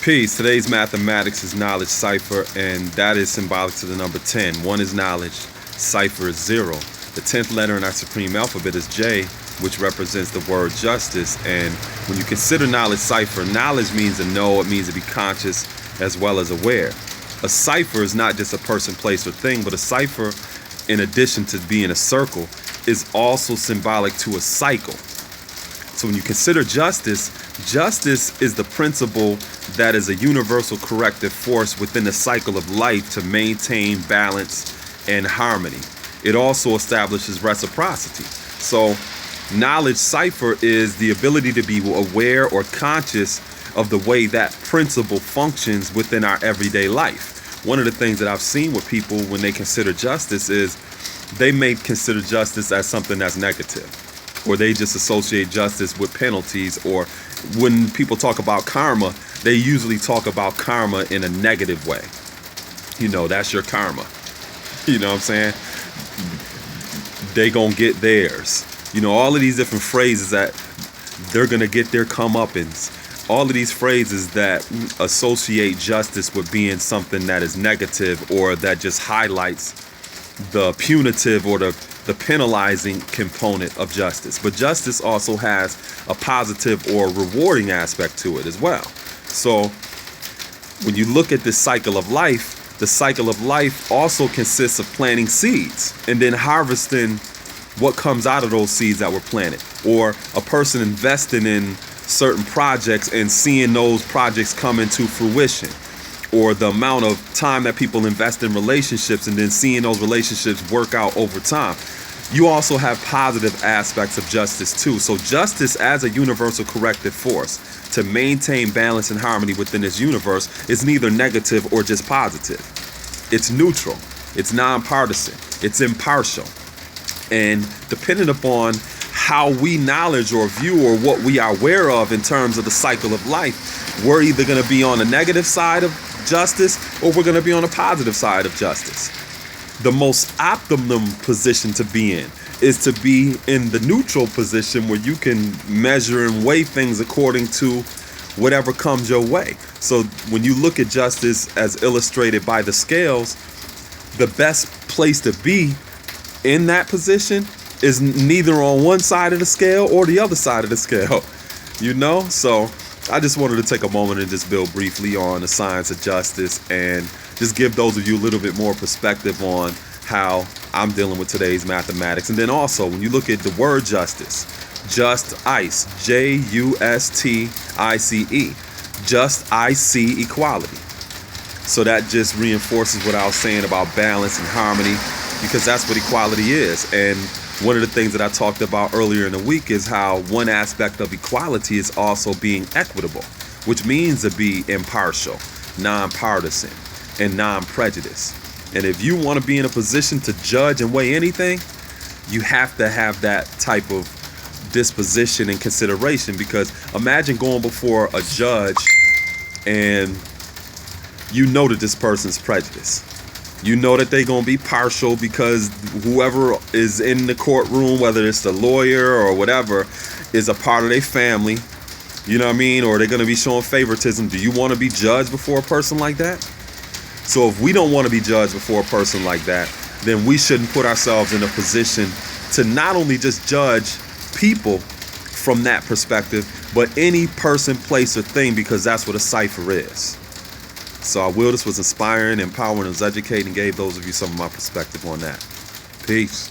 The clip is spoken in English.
Peace. Today's mathematics is knowledge cipher, and that is symbolic to the number 10. 1 is knowledge, cipher is 0. The 10th letter in our supreme alphabet is J, which represents the word justice. And when you consider knowledge cipher, knowledge means to know, it means to be conscious as well as aware. A cipher is not just a person, place, or thing, but a cipher, in addition to being a circle, is also symbolic to a cycle. So when you consider justice, justice is the principle that is a universal corrective force within the cycle of life to maintain balance and harmony. It also establishes reciprocity. So knowledge cipher is the ability to be aware or conscious of the way that principle functions within our everyday life. One of the things that I've seen with people when they consider justice is they may consider justice as something that's negative, or they just associate justice with penalties, or when people talk about karma, they usually talk about karma in a negative way. You know, that's your karma. You know what I'm saying? They gonna get theirs. You know, all of these different phrases that they're gonna get their comeuppance. All of these phrases that associate justice with being something that is negative, or that just highlights the punitive or the penalizing component of justice. But justice also has a positive or rewarding aspect to it as well. So when you look at this cycle of life, the cycle of life also consists of planting seeds and then harvesting what comes out of those seeds that were planted, or a person investing in certain projects and seeing those projects come into fruition, or the amount of time that people invest in relationships and then seeing those relationships work out over time. You also have positive aspects of justice too. So justice as a universal corrective force to maintain balance and harmony within this universe is neither negative or just positive. It's neutral, it's nonpartisan, it's impartial. And depending upon how we knowledge or view or what we are aware of in terms of the cycle of life, we're either going to be on the negative side of justice or we're going to be on the positive side of justice. The most optimum position to be in is to be in the neutral position where you can measure and weigh things according to whatever comes your way. So when you look at justice as illustrated by the scales, the best place to be in that position is neither on one side of the scale or the other side of the scale, you know? So I just wanted to take a moment and just build briefly on the science of justice and just give those of you a little bit more perspective on how I'm dealing with today's mathematics. And then also, when you look at the word justice, just ice, Justice, just I see equality. So that just reinforces what I was saying about balance and harmony, because that's what equality is. And one of the things that I talked about earlier in the week is how one aspect of equality is also being equitable, which means to be impartial, nonpartisan, and non-prejudice. And if you want to be in a position to judge and weigh anything, you have to have that type of disposition and consideration. Because imagine going before a judge and you know that this person's prejudiced. You know that they're going to be partial because whoever is in the courtroom, whether it's the lawyer or whatever, is a part of their family. You know what I mean? Or they're going to be showing favoritism. Do you want to be judged before a person like that? So if we don't want to be judged before a person like that, then we shouldn't put ourselves in a position to not only just judge people from that perspective, but any person, place, or thing, because that's what a cipher is. So I will. This was inspiring, empowering, and educating, and gave those of you some of my perspective on that. Peace.